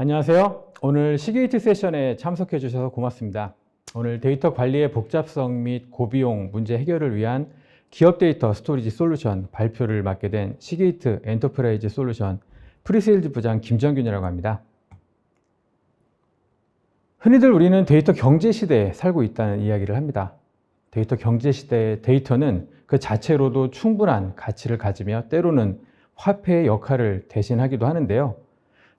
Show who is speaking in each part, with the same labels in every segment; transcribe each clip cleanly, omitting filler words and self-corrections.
Speaker 1: 안녕하세요. 오늘 시게이트 세션에 참석해 주셔서 고맙습니다. 오늘 데이터 관리의 복잡성 및 고비용 문제 해결을 위한 기업 데이터 스토리지 솔루션 발표를 맡게 된 시게이트 엔터프라이즈 솔루션 프리세일즈 부장 김정균이라고 합니다. 흔히들 우리는 데이터 경제 시대에 살고 있다는 이야기를 합니다. 데이터 경제 시대의 데이터는 그 자체로도 충분한 가치를 가지며 때로는 화폐의 역할을 대신하기도 하는데요.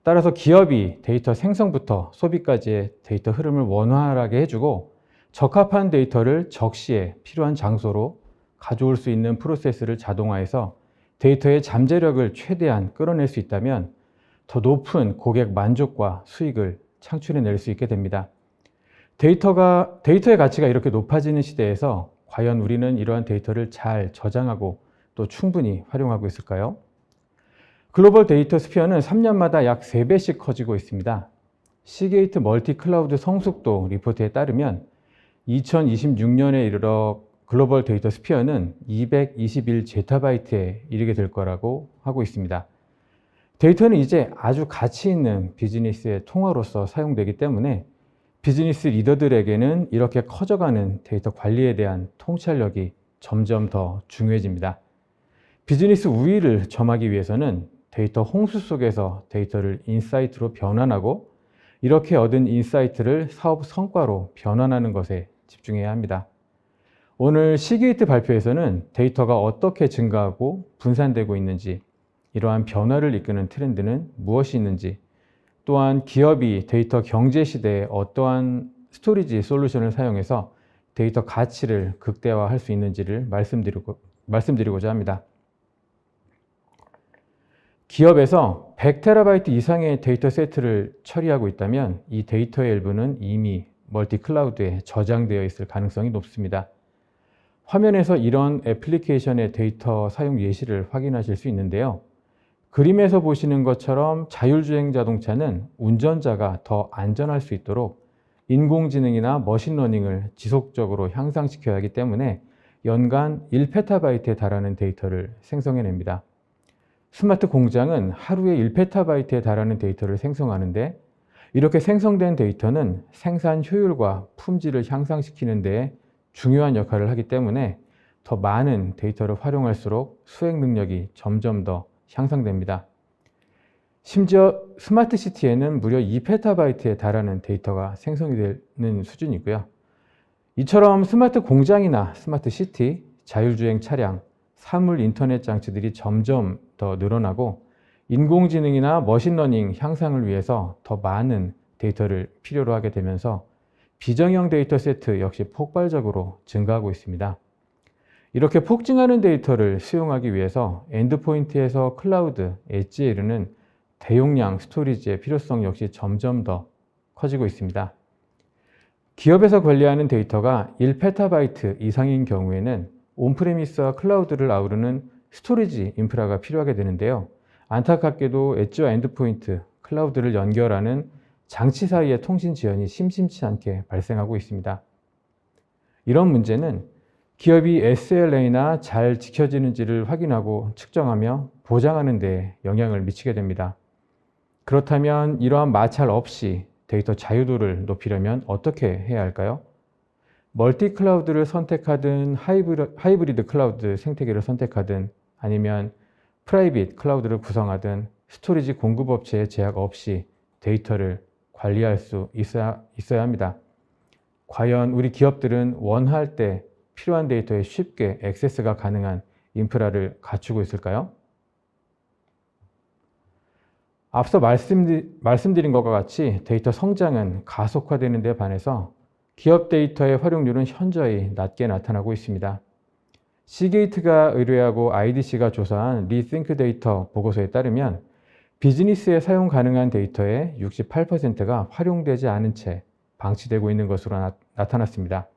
Speaker 1: 따라서 기업이 데이터 생성부터 소비까지의 데이터 흐름을 원활하게 해주고 적합한 데이터를 적시에 필요한 장소로 가져올 수 있는 프로세스를 자동화해서 데이터의 잠재력을 최대한 끌어낼 수 있다면 더 높은 고객 만족과 수익을 창출해낼 수 있게 됩니다. 데이터의 가치가 이렇게 높아지는 시대에서 과연 우리는 이러한 데이터를 잘 저장하고 또 충분히 활용하고 있을까요? 글로벌 데이터 스피어는 3년마다 약 3배씩 커지고 있습니다. 시게이트 멀티 클라우드 성숙도 리포트에 따르면 2026년에 이르러 글로벌 데이터 스피어는 221제타바이트에 이르게 될 거라고 하고 있습니다. 데이터는 이제 아주 가치 있는 비즈니스의 통화로서 사용되기 때문에 비즈니스 리더들에게는 이렇게 커져가는 데이터 관리에 대한 통찰력이 점점 더 중요해집니다. 비즈니스 우위를 점하기 위해서는 데이터 홍수 속에서 데이터를 인사이트로 변환하고 이렇게 얻은 인사이트를 사업 성과로 변환하는 것에 집중해야 합니다. 오늘 시게이트 발표에서는 데이터가 어떻게 증가하고 분산되고 있는지, 이러한 변화를 이끄는 트렌드는 무엇이 있는지, 또한 기업이 데이터 경제 시대에 어떠한 스토리지 솔루션을 사용해서 데이터 가치를 극대화할 수 있는지를 말씀드리고자 합니다. 기업에서 100TB 이상의 데이터 세트를 처리하고 있다면 이 데이터의 일부는 이미 멀티 클라우드에 저장되어 있을 가능성이 높습니다. 화면에서 이런 애플리케이션의 데이터 사용 예시를 확인하실 수 있는데요. 그림에서 보시는 것처럼 자율주행 자동차는 운전자가 더 안전할 수 있도록 인공지능이나 머신러닝을 지속적으로 향상시켜야 하기 때문에 연간 1PB에 달하는 데이터를 생성해냅니다. 스마트 공장은 하루에 1PB에 달하는 데이터를 생성하는데 이렇게 생성된 데이터는 생산 효율과 품질을 향상시키는 데 중요한 역할을 하기 때문에 더 많은 데이터를 활용할수록 수행 능력이 점점 더 향상됩니다. 심지어 스마트 시티에는 무려 2PB에 달하는 데이터가 생성이 되는 수준이고요. 이처럼 스마트 공장이나 스마트 시티, 자율주행 차량, 사물 인터넷 장치들이 점점 더 늘어나고 인공지능이나 머신러닝 향상을 위해서 더 많은 데이터를 필요로 하게 되면서 비정형 데이터 세트 역시 폭발적으로 증가하고 있습니다. 이렇게 폭증하는 데이터를 수용하기 위해서 엔드포인트에서 클라우드, 엣지에 이르는 대용량 스토리지의 필요성 역시 점점 더 커지고 있습니다. 기업에서 관리하는 데이터가 1PB 이상인 경우에는 온프레미스와 클라우드를 아우르는 스토리지 인프라가 필요하게 되는데요. 안타깝게도 엣지와 엔드포인트, 클라우드를 연결하는 장치 사이의 통신 지연이 심심치 않게 발생하고 있습니다. 이런 문제는 기업이 SLA나 잘 지켜지는지를 확인하고 측정하며 보장하는 데 영향을 미치게 됩니다. 그렇다면 이러한 마찰 없이 데이터 자유도를 높이려면 어떻게 해야 할까요? 멀티 클라우드를 선택하든 하이브리드 클라우드 생태계를 선택하든 아니면 프라이빗 클라우드를 구성하든 스토리지 공급업체의 제약 없이 데이터를 관리할 수 있어야 합니다. 과연 우리 기업들은 원할 때 필요한 데이터에 쉽게 액세스가 가능한 인프라를 갖추고 있을까요? 앞서 말씀드린 것과 같이 데이터 성장은 가속화되는 데 반해서 기업 데이터의 활용률은 현저히 낮게 나타나고 있습니다. 시게이트가 의뢰하고 IDC가 조사한 리싱크 데이터 보고서에 따르면 비즈니스에 사용 가능한 데이터의 68%가 활용되지 않은 채 방치되고 있는 것으로 나타났습니다.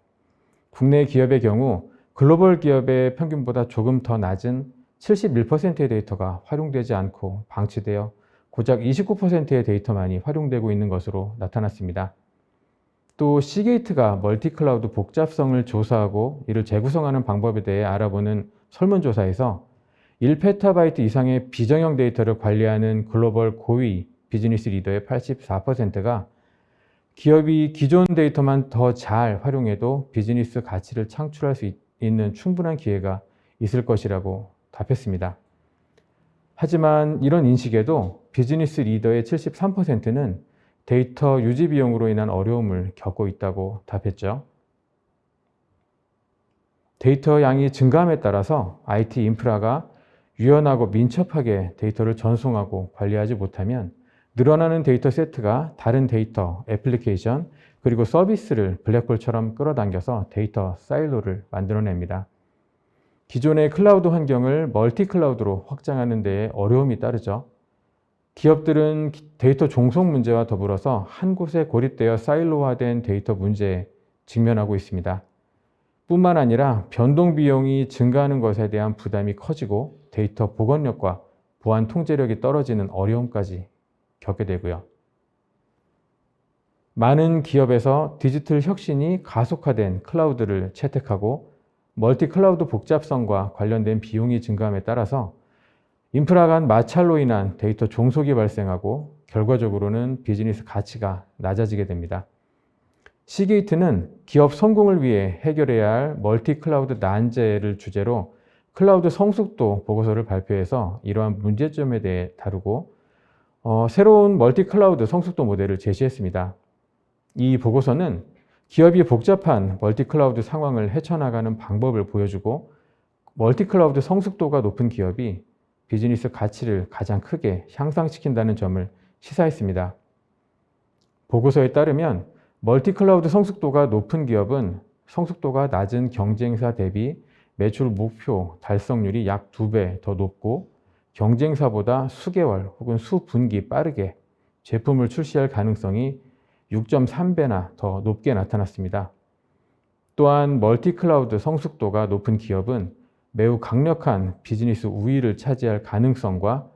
Speaker 1: 국내 기업의 경우 글로벌 기업의 평균보다 조금 더 낮은 71%의 데이터가 활용되지 않고 방치되어 고작 29%의 데이터만이 활용되고 있는 것으로 나타났습니다. 또 시게이트가 멀티클라우드 복잡성을 조사하고 이를 재구성하는 방법에 대해 알아보는 설문조사에서 1PB 이상의 비정형 데이터를 관리하는 글로벌 고위 비즈니스 리더의 84%가 기업이 기존 데이터만 더 잘 활용해도 비즈니스 가치를 창출할 수 있는 충분한 기회가 있을 것이라고 답했습니다. 하지만 이런 인식에도 비즈니스 리더의 73%는 데이터 유지 비용으로 인한 어려움을 겪고 있다고 답했죠. 데이터 양이 증가함에 따라서 IT 인프라가 유연하고 민첩하게 데이터를 전송하고 관리하지 못하면 늘어나는 데이터 세트가 다른 데이터, 애플리케이션, 그리고 서비스를 블랙홀처럼 끌어당겨서 데이터 사일로를 만들어냅니다. 기존의 클라우드 환경을 멀티 클라우드로 확장하는 데에 어려움이 따르죠. 기업들은 데이터 종속 문제와 더불어서 한 곳에 고립되어 사일로화된 데이터 문제에 직면하고 있습니다. 뿐만 아니라 변동 비용이 증가하는 것에 대한 부담이 커지고 데이터 복원력과 보안 통제력이 떨어지는 어려움까지 겪게 되고요. 많은 기업에서 디지털 혁신이 가속화된 클라우드를 채택하고 멀티 클라우드 복잡성과 관련된 비용이 증가함에 따라서 인프라 간 마찰로 인한 데이터 종속이 발생하고 결과적으로는 비즈니스 가치가 낮아지게 됩니다. 시게이트는 기업 성공을 위해 해결해야 할 멀티 클라우드 난제를 주제로 클라우드 성숙도 보고서를 발표해서 이러한 문제점에 대해 다루고 새로운 멀티 클라우드 성숙도 모델을 제시했습니다. 이 보고서는 기업이 복잡한 멀티 클라우드 상황을 헤쳐나가는 방법을 보여주고 멀티 클라우드 성숙도가 높은 기업이 비즈니스 가치를 가장 크게 향상시킨다는 점을 시사했습니다. 보고서에 따르면 멀티 클라우드 성숙도가 높은 기업은 성숙도가 낮은 경쟁사 대비 매출 목표 달성률이 약 2배 더 높고 경쟁사보다 수개월 혹은 수분기 빠르게 제품을 출시할 가능성이 6.3배나 더 높게 나타났습니다. 또한 멀티 클라우드 성숙도가 높은 기업은 매우 강력한 비즈니스 우위를 차지할 가능성과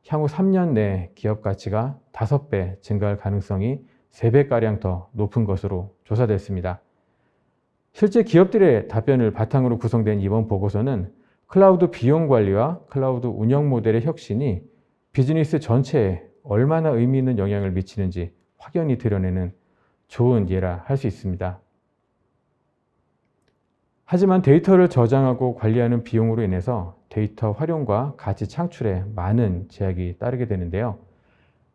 Speaker 1: 향후 3년 내 기업 가치가 5배 증가할 가능성이 3배가량 더 높은 것으로 조사됐습니다. 실제 기업들의 답변을 바탕으로 구성된 이번 보고서는 클라우드 비용 관리와 클라우드 운영 모델의 혁신이 비즈니스 전체에 얼마나 의미 있는 영향을 미치는지 확연히 드러내는 좋은 예라 할 수 있습니다. 하지만 데이터를 저장하고 관리하는 비용으로 인해서 데이터 활용과 가치 창출에 많은 제약이 따르게 되는데요.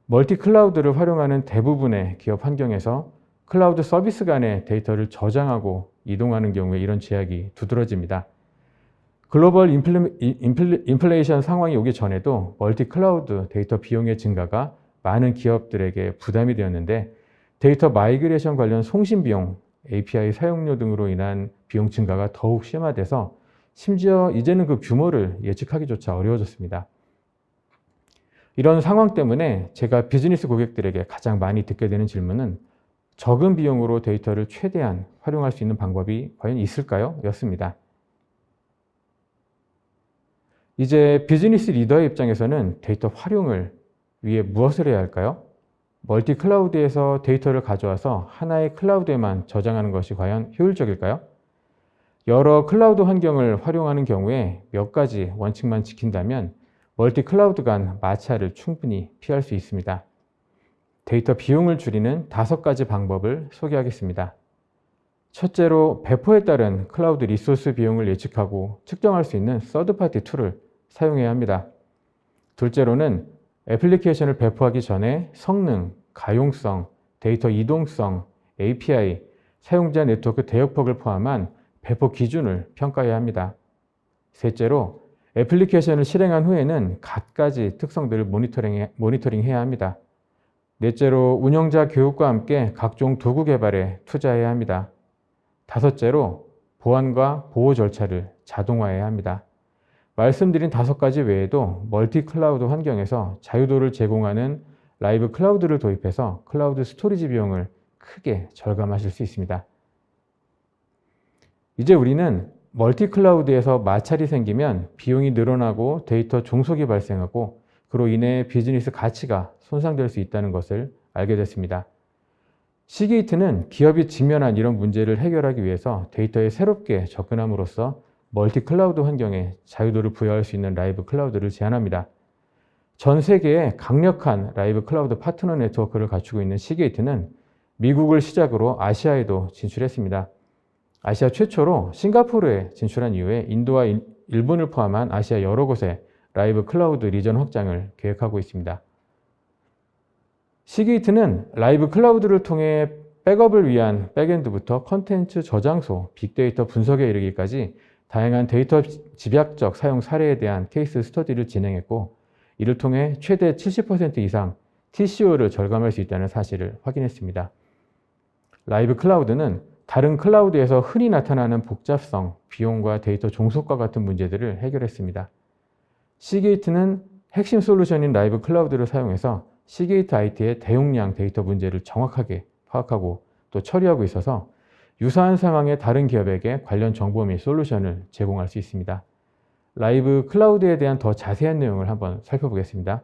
Speaker 1: 멀티 클라우드를 활용하는 대부분의 기업 환경에서 클라우드 서비스 간의 데이터를 저장하고 이동하는 경우에 이런 제약이 두드러집니다. 글로벌 인플레이션 상황이 오기 전에도 멀티 클라우드 데이터 비용의 증가가 많은 기업들에게 부담이 되었는데 데이터 마이그레이션 관련 송신 비용, API 사용료 등으로 인한 비용 증가가 더욱 심화돼서 심지어 이제는 그 규모를 예측하기조차 어려워졌습니다. 이런 상황 때문에 제가 비즈니스 고객들에게 가장 많이 듣게 되는 질문은 적은 비용으로 데이터를 최대한 활용할 수 있는 방법이 과연 있을까요? 였습니다. 이제 비즈니스 리더의 입장에서는 데이터 활용을 위해 무엇을 해야 할까요? 멀티 클라우드에서 데이터를 가져와서 하나의 클라우드에만 저장하는 것이 과연 효율적일까요? 여러 클라우드 환경을 활용하는 경우에 몇 가지 원칙만 지킨다면 멀티 클라우드 간 마찰을 충분히 피할 수 있습니다. 데이터 비용을 줄이는 5가지 방법을 소개하겠습니다. 첫째로 배포에 따른 클라우드 리소스 비용을 예측하고 측정할 수 있는 서드파티 툴을 사용해야 합니다. 둘째로는 애플리케이션을 배포하기 전에 성능, 가용성, 데이터 이동성, API, 사용자 네트워크 대역폭을 포함한 배포 기준을 평가해야 합니다. 셋째로 애플리케이션을 실행한 후에는 갖가지 특성들을 모니터링해야 합니다. 넷째로 운영자 교육과 함께 각종 도구 개발에 투자해야 합니다. 다섯째로 보안과 보호 절차를 자동화해야 합니다. 말씀드린 5가지 외에도 멀티 클라우드 환경에서 자유도를 제공하는 라이브 클라우드를 도입해서 클라우드 스토리지 비용을 크게 절감하실 수 있습니다. 이제 우리는 멀티 클라우드에서 마찰이 생기면 비용이 늘어나고 데이터 종속이 발생하고 그로 인해 비즈니스 가치가 손상될 수 있다는 것을 알게 됐습니다. 시게이트는 기업이 직면한 이런 문제를 해결하기 위해서 데이터에 새롭게 접근함으로써 멀티 클라우드 환경에 자유도를 부여할 수 있는 라이브 클라우드를 제안합니다. 전 세계에 강력한 라이브 클라우드 파트너 네트워크를 갖추고 있는 시게이트는 미국을 시작으로 아시아에도 진출했습니다. 아시아 최초로 싱가포르에 진출한 이후에 인도와 일본을 포함한 아시아 여러 곳에 라이브 클라우드 리전 확장을 계획하고 있습니다. 시게이트는 라이브 클라우드를 통해 백업을 위한 백엔드부터 컨텐츠 저장소, 빅데이터 분석에 이르기까지 다양한 데이터 집약적 사용 사례에 대한 케이스 스터디를 진행했고, 이를 통해 최대 70% 이상 TCO를 절감할 수 있다는 사실을 확인했습니다. 라이브 클라우드는 다른 클라우드에서 흔히 나타나는 복잡성, 비용과 데이터 종속과 같은 문제들을 해결했습니다. 시게이트는 핵심 솔루션인 라이브 클라우드를 사용해서 시게이트 IT의 대용량 데이터 문제를 정확하게 파악하고 또 처리하고 있어서 유사한 상황의 다른 기업에게 관련 정보 및 솔루션을 제공할 수 있습니다. 라이브 클라우드에 대한 더 자세한 내용을 한번 살펴보겠습니다.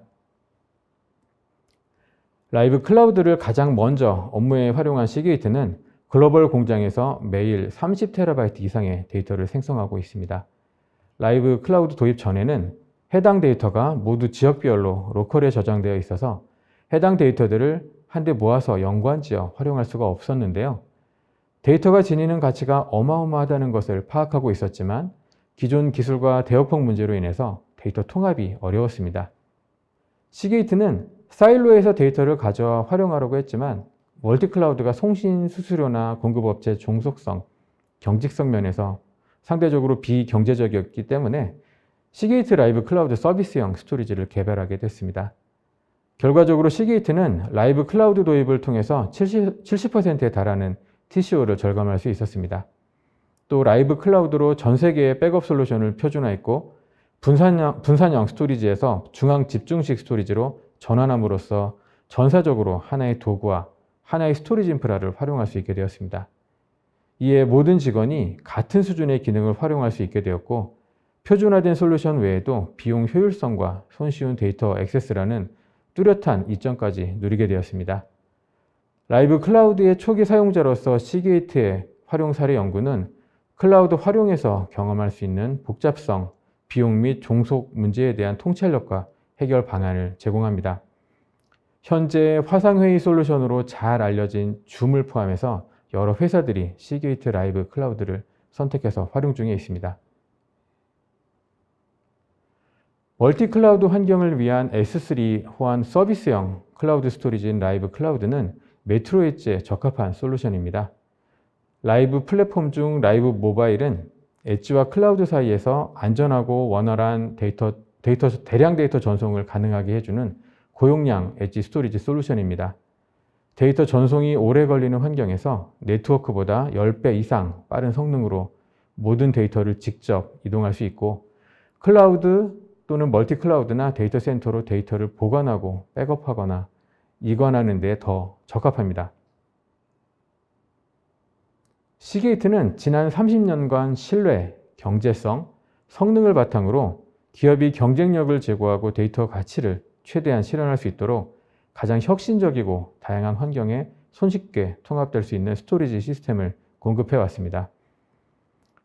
Speaker 1: 라이브 클라우드를 가장 먼저 업무에 활용한 시게이트는 글로벌 공장에서 매일 30TB 이상의 데이터를 생성하고 있습니다. 라이브 클라우드 도입 전에는 해당 데이터가 모두 지역별로 로컬에 저장되어 있어서 해당 데이터들을 한데 모아서 연관지어 활용할 수가 없었는데요. 데이터가 지니는 가치가 어마어마하다는 것을 파악하고 있었지만 기존 기술과 대역폭 문제로 인해서 데이터 통합이 어려웠습니다. 시게이트는 사일로에서 데이터를 가져와 활용하려고 했지만 멀티클라우드가 송신 수수료나 공급업체 종속성, 경직성 면에서 상대적으로 비경제적이었기 때문에 시게이트 라이브 클라우드 서비스형 스토리지를 개발하게 됐습니다. 결과적으로 시게이트는 라이브 클라우드 도입을 통해서 70%에 달하는 TCO를 절감할 수 있었습니다. 또 라이브 클라우드로 전 세계의 백업 솔루션을 표준화했고 분산형 스토리지에서 중앙 집중식 스토리지로 전환함으로써 전사적으로 하나의 도구와 하나의 스토리지 인프라를 활용할 수 있게 되었습니다. 이에 모든 직원이 같은 수준의 기능을 활용할 수 있게 되었고, 표준화된 솔루션 외에도 비용 효율성과 손쉬운 데이터 액세스라는 뚜렷한 이점까지 누리게 되었습니다. 라이브 클라우드의 초기 사용자로서 시게이트의 활용 사례 연구는 클라우드 활용에서 경험할 수 있는 복잡성, 비용 및 종속 문제에 대한 통찰력과 해결 방안을 제공합니다. 현재 화상회의 솔루션으로 잘 알려진 줌을 포함해서 여러 회사들이 시게이트 라이브 클라우드를 선택해서 활용 중에 있습니다. 멀티클라우드 환경을 위한 S3 호환 서비스형 클라우드 스토리지인 라이브 클라우드는 메트로 엣지에 적합한 솔루션입니다. 라이브 플랫폼 중 라이브 모바일은 엣지와 클라우드 사이에서 안전하고 원활한 대량 데이터 전송을 가능하게 해주는 고용량 엣지 스토리지 솔루션입니다. 데이터 전송이 오래 걸리는 환경에서 네트워크보다 10배 이상 빠른 성능으로 모든 데이터를 직접 이동할 수 있고, 클라우드 또는 멀티클라우드나 데이터 센터로 데이터를 보관하고 백업하거나 이관하는 데 더 적합합니다. 시게이트는 지난 30년간 신뢰, 경제성, 성능을 바탕으로 기업이 경쟁력을 제고하고 데이터 가치를 최대한 실현할 수 있도록 가장 혁신적이고 다양한 환경에 손쉽게 통합될 수 있는 스토리지 시스템을 공급해 왔습니다.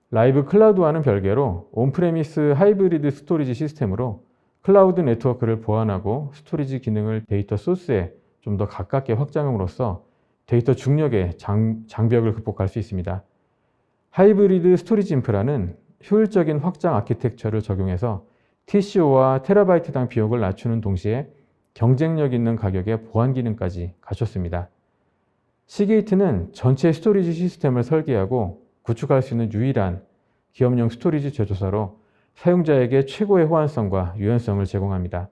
Speaker 1: 라이브 클라우드와는 별개로 온프레미스 하이브리드 스토리지 시스템으로 클라우드 네트워크를 보완하고 스토리지 기능을 데이터 소스에 좀 더 가깝게 확장함으로써 데이터 중력의 장벽을 극복할 수 있습니다. 하이브리드 스토리지 인프라는 효율적인 확장 아키텍처를 적용해서 TCO와 테라바이트당 비용을 낮추는 동시에 경쟁력 있는 가격의 보안 기능까지 갖췄습니다. 시게이트는 전체 스토리지 시스템을 설계하고 구축할 수 있는 유일한 기업용 스토리지 제조사로 사용자에게 최고의 호환성과 유연성을 제공합니다.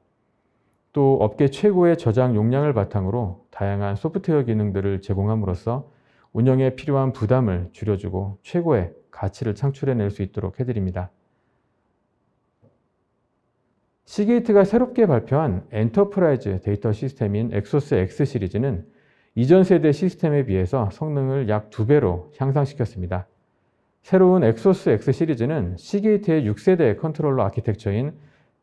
Speaker 1: 또 업계 최고의 저장 용량을 바탕으로 다양한 소프트웨어 기능들을 제공함으로써 운영에 필요한 부담을 줄여주고 최고의 가치를 창출해낼 수 있도록 해드립니다. 시게이트가 새롭게 발표한 엔터프라이즈 데이터 시스템인 엑소스 X 시리즈는 이전 세대 시스템에 비해서 성능을 약 2배로 향상시켰습니다. 새로운 엑소스 X 시리즈는 시게이트의 6세대 컨트롤러 아키텍처인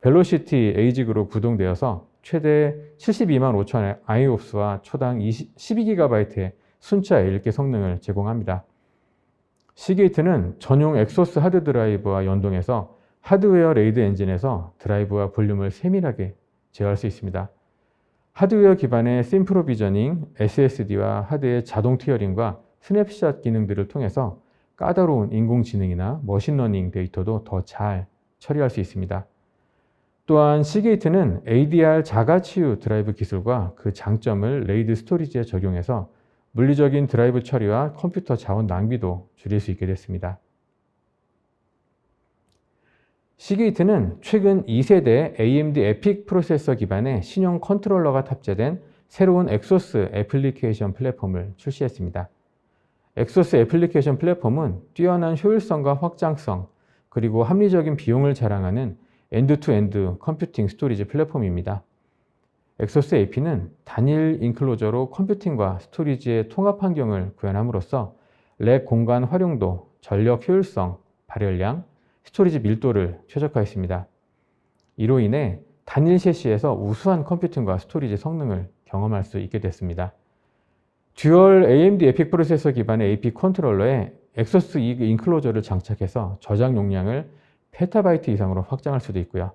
Speaker 1: 벨로시티 에이직으로 구동되어서 최대 72만 5천의 IOPS와 초당 12GB의 순차 읽기 성능을 제공합니다. 시게이트는 전용 엑소스 하드 드라이브와 연동해서 하드웨어 레이드 엔진에서 드라이브와 볼륨을 세밀하게 제어할 수 있습니다. 하드웨어 기반의 심프로비저닝, SSD와 하드의 자동 티어링과 스냅샷 기능들을 통해서 까다로운 인공지능이나 머신러닝 데이터도 더 잘 처리할 수 있습니다. 또한 시게이트는 ADR 자가치유 드라이브 기술과 그 장점을 레이드 스토리지에 적용해서 물리적인 드라이브 처리와 컴퓨터 자원 낭비도 줄일 수 있게 됐습니다. 시게이트는 최근 2세대 AMD 에픽 프로세서 기반의 신형 컨트롤러가 탑재된 새로운 엑소스 애플리케이션 플랫폼을 출시했습니다. 엑소스 애플리케이션 플랫폼은 뛰어난 효율성과 확장성, 그리고 합리적인 비용을 자랑하는 엔드-투-엔드 컴퓨팅 스토리지 플랫폼입니다. 엑소스 AP는 단일 인클로저로 컴퓨팅과 스토리지의 통합 환경을 구현함으로써 렉 공간 활용도, 전력 효율성, 발열량, 스토리지 밀도를 최적화했습니다. 이로 인해 단일 셰시에서 우수한 컴퓨팅과 스토리지 성능을 경험할 수 있게 됐습니다. 듀얼 AMD 에픽 프로세서 기반의 AP 컨트롤러에 엑소스 인클로저를 장착해서 저장 용량을 페타바이트 이상으로 확장할 수도 있고요.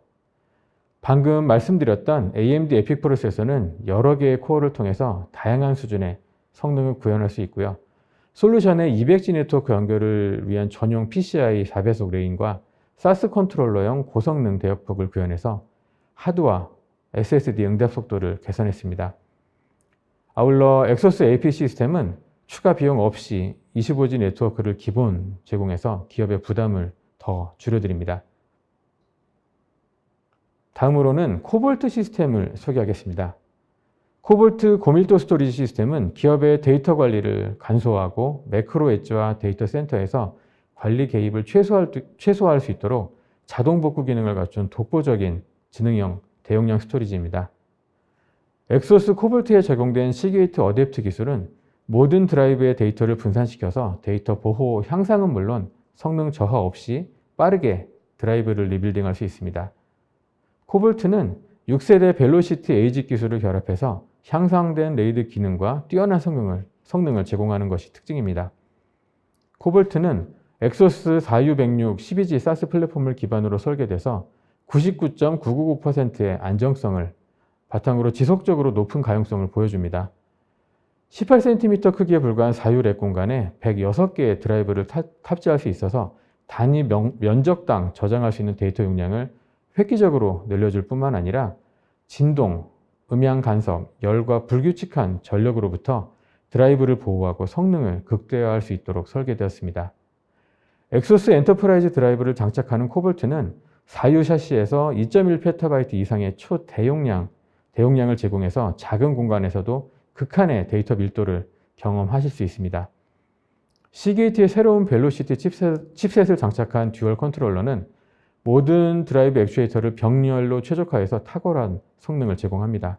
Speaker 1: 방금 말씀드렸던 AMD 에픽 프로세서는 여러 개의 코어를 통해서 다양한 수준의 성능을 구현할 수 있고요. 솔루션의 200G 네트워크 연결을 위한 전용 PCI 4배속 레인과 사스 컨트롤러용 고성능 대역폭을 구현해서 하드와 SSD 응답 속도를 개선했습니다. 아울러 엑소스 AP 시스템은 추가 비용 없이 25G 네트워크를 기본 제공해서 기업의 부담을 더 줄여드립니다. 다음으로는 코볼트 시스템을 소개하겠습니다. 코볼트 고밀도 스토리지 시스템은 기업의 데이터 관리를 간소화하고 매크로 엣지와 데이터 센터에서 관리 개입을 최소화할 수 있도록 자동 복구 기능을 갖춘 독보적인 지능형 대용량 스토리지입니다. 엑소스 코볼트에 적용된 시게이트 어댑트 기술은 모든 드라이브의 데이터를 분산시켜서 데이터 보호 향상은 물론 성능 저하 없이 빠르게 드라이브를 리빌딩할 수 있습니다. 코볼트는 6세대 벨로시티 에이지 기술을 결합해서 향상된 레이드 기능과 뛰어난 성능을 제공하는 것이 특징입니다. 코볼트는 엑소스 4606 12G 사스 플랫폼을 기반으로 설계돼서 99.999%의 안정성을 바탕으로 지속적으로 높은 가용성을 보여줍니다. 18cm 크기에 불과한 사유 렉 공간에 106개의 드라이브를 탑재할 수 있어서 단위 면적당 저장할 수 있는 데이터 용량을 획기적으로 늘려줄 뿐만 아니라 진동, 음향 간섭, 열과 불규칙한 전력으로부터 드라이브를 보호하고 성능을 극대화할 수 있도록 설계되었습니다. 엑소스 엔터프라이즈 드라이브를 장착하는 코볼트는 사유 샤시에서 2.1PB 이상의 대용량을 제공해서 작은 공간에서도 극한의 데이터 밀도를 경험하실 수 있습니다. 시게이트의 새로운 벨로시티 칩셋을 장착한 듀얼 컨트롤러는 모든 드라이브 액추에이터를 병렬로 최적화해서 탁월한 성능을 제공합니다.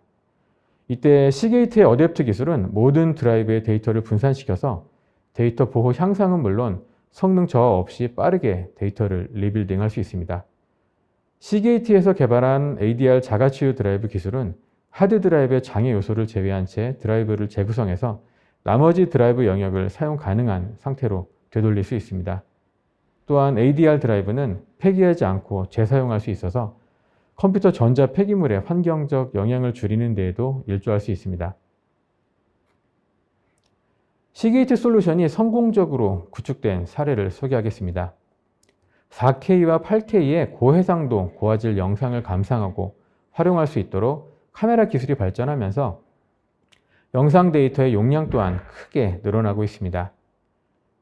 Speaker 1: 이때 시게이트의 어댑트 기술은 모든 드라이브의 데이터를 분산시켜서 데이터 보호 향상은 물론 성능 저하 없이 빠르게 데이터를 리빌딩할 수 있습니다. 시게이트에서 개발한 ADR 자가치유 드라이브 기술은 하드 드라이브의 장애 요소를 제외한 채 드라이브를 재구성해서 나머지 드라이브 영역을 사용 가능한 상태로 되돌릴 수 있습니다. 또한 ADR 드라이브는 폐기하지 않고 재사용할 수 있어서 컴퓨터 전자 폐기물의 환경적 영향을 줄이는 데에도 일조할 수 있습니다. 시게이트 솔루션이 성공적으로 구축된 사례를 소개하겠습니다. 4K와 8K의 고해상도, 고화질 영상을 감상하고 활용할 수 있도록 카메라 기술이 발전하면서 영상 데이터의 용량 또한 크게 늘어나고 있습니다.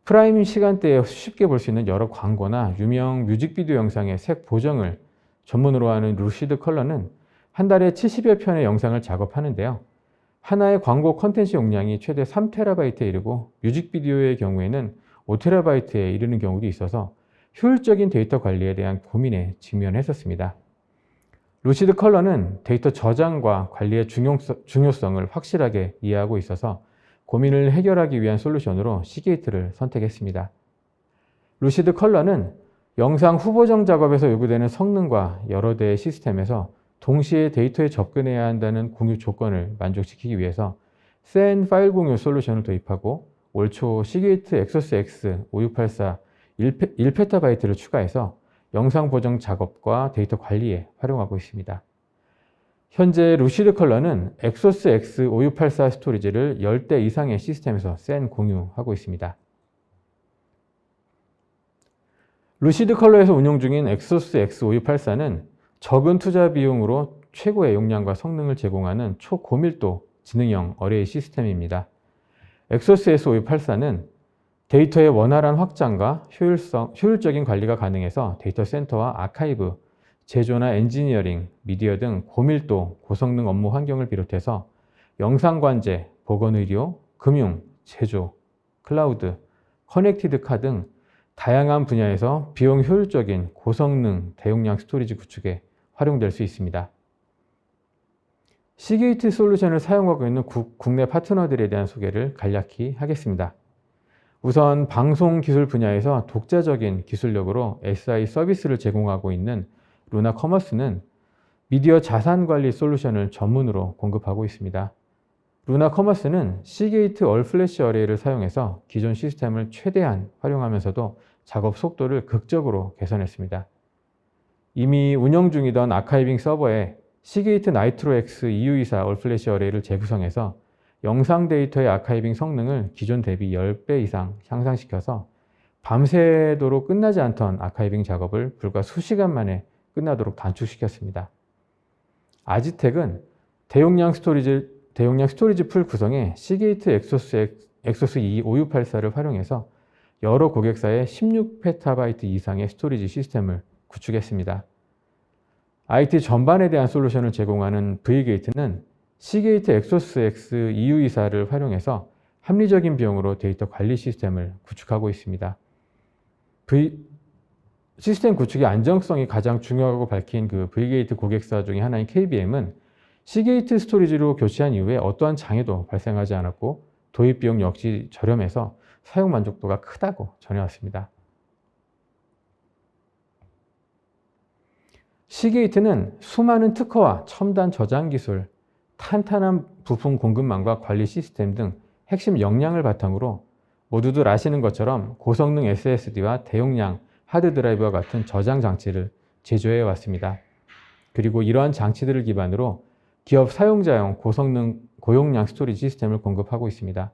Speaker 1: 프라임 시간대에 쉽게 볼 수 있는 여러 광고나 유명 뮤직비디오 영상의 색 보정을 전문으로 하는 루시드 컬러는 한 달에 70여 편의 영상을 작업하는데요. 하나의 광고 콘텐츠 용량이 최대 3TB에 이르고 뮤직비디오의 경우에는 5TB에 이르는 경우도 있어서 효율적인 데이터 관리에 대한 고민에 직면했었습니다. 루시드 컬러는 데이터 저장과 관리의 중요성을 확실하게 이해하고 있어서 고민을 해결하기 위한 솔루션으로 시게이트를 선택했습니다. 루시드 컬러는 영상 후보정 작업에서 요구되는 성능과 여러 대의 시스템에서 동시에 데이터에 접근해야 한다는 공유 조건을 만족시키기 위해서 SAN 파일 공유 솔루션을 도입하고 올 초 시게이트 엑소스 X 5684 1PB를 추가해서 영상 보정 작업과 데이터 관리에 활용하고 있습니다. 현재 루시드 컬러는 엑소스 X5684 스토리지를 10대 이상의 시스템에서 공유하고 있습니다. 루시드 컬러에서 운용 중인 엑소스 X5684는 적은 투자 비용으로 최고의 용량과 성능을 제공하는 초고밀도 지능형 어레이 시스템입니다. 엑소스 S5684는 데이터의 원활한 확장과 효율적인 관리가 가능해서 데이터 센터와 아카이브, 제조나 엔지니어링, 미디어 등 고밀도, 고성능 업무 환경을 비롯해서 영상관제, 보건의료, 금융, 제조, 클라우드, 커넥티드카 등 다양한 분야에서 비용 효율적인 고성능 대용량 스토리지 구축에 활용될 수 있습니다. 시게이트 솔루션을 사용하고 있는 국내 파트너들에 대한 소개를 간략히 하겠습니다. 우선 방송 기술 분야에서 독자적인 기술력으로 SI 서비스를 제공하고 있는 루나 커머스는 미디어 자산 관리 솔루션을 전문으로 공급하고 있습니다. 루나 커머스는 시게이트 얼 플래시 어레이를 사용해서 기존 시스템을 최대한 활용하면서도 작업 속도를 극적으로 개선했습니다. 이미 운영 중이던 아카이빙 서버에 시게이트 나이트로 X EU24 얼 플래시 어레이를 재구성해서 영상 데이터의 아카이빙 성능을 기존 대비 10배 이상 향상시켜서 밤새도록 끝나지 않던 아카이빙 작업을 불과 수시간 만에 끝나도록 단축시켰습니다. 아지텍은 대용량 스토리지 풀 구성에 시게이트 엑소스 E5684를 활용해서 여러 고객사의 16PB 이상의 스토리지 시스템을 구축했습니다. IT 전반에 대한 솔루션을 제공하는 V게이트는 시게이트 엑소스 X EU24를 활용해서 합리적인 비용으로 데이터 관리 시스템을 구축하고 있습니다. 시스템 구축의 안정성이 가장 중요하고 밝힌 V게이트 고객사 중에 하나인 KBM은 시게이트 스토리지로 교체한 이후에 어떠한 장애도 발생하지 않았고 도입 비용 역시 저렴해서 사용 만족도가 크다고 전해왔습니다. 시게이트는 수많은 특허와 첨단 저장 기술, 탄탄한 부품 공급망과 관리 시스템 등 핵심 역량을 바탕으로 모두들 아시는 것처럼 고성능 SSD와 대용량 하드드라이브와 같은 저장 장치를 제조해 왔습니다. 그리고 이러한 장치들을 기반으로 기업 사용자용 고성능 고용량 스토리지 시스템을 공급하고 있습니다.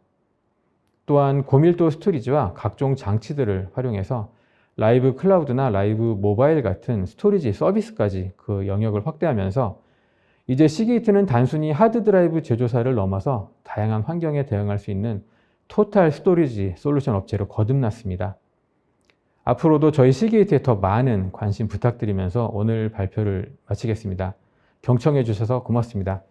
Speaker 1: 또한 고밀도 스토리지와 각종 장치들을 활용해서 라이브 클라우드나 라이브 모바일 같은 스토리지 서비스까지 그 영역을 확대하면서 이제 시게이트는 단순히 하드드라이브 제조사를 넘어서 다양한 환경에 대응할 수 있는 토탈 스토리지 솔루션 업체로 거듭났습니다. 앞으로도 저희 시게이트에 더 많은 관심 부탁드리면서 오늘 발표를 마치겠습니다. 경청해 주셔서 고맙습니다.